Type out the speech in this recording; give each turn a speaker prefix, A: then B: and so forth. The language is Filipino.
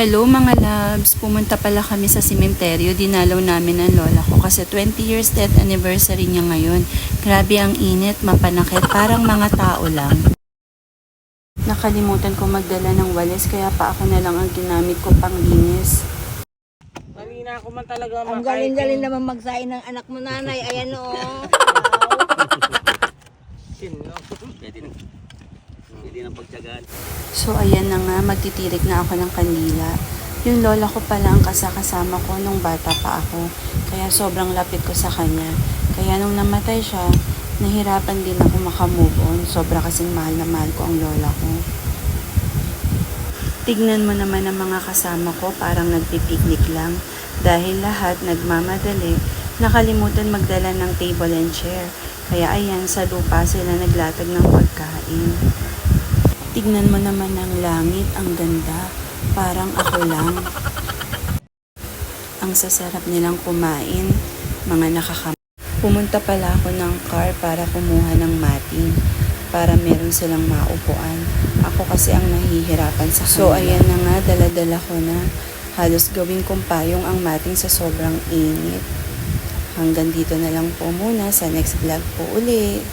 A: Hello mga loves! Pumunta pala kami sa sementeryo. Dinalaw namin ang lola ko kasi 20 years death anniversary niya ngayon. Grabe ang init, mapanakit, parang mga tao lang. Nakalimutan ko magdala ng walis kaya pa ako na lang ang ginamit ko pang linis.
B: Kanina ako man talaga
C: Ang galing-galing naman magsain ng anak mo, nanay. Ayan o.
B: Pwede nang pagtyagaan.
A: So ayan na nga, magtitirik na ako ng kandila. Yung lola ko pala ang kasama ko nung bata pa ako. Kaya sobrang lapit ko sa kanya. Kaya nung namatay siya, nahirapan din ako makamove on. Sobra kasing mahal na mahal ko ang lola ko. Tignan mo naman ang mga kasama ko, parang nagpipiknik lang. Dahil lahat nagmamadali, nakalimutan magdala ng table and chair. Kaya ayan, sa lupa sila naglatag ng pagkain. Tignan mo naman ang langit, ang ganda. Parang ako lang. Ang sasarap nilang kumain, mga Pumunta pala ako ng car para kumuha ng mating. Para meron silang maupuan. Ako kasi ang nahihirapan sa kanila. So ayan na nga, dala-dala ko na. Halos gawin kong payong ang mating sa sobrang init. Hanggang dito na lang po muna. Sa next vlog po uli.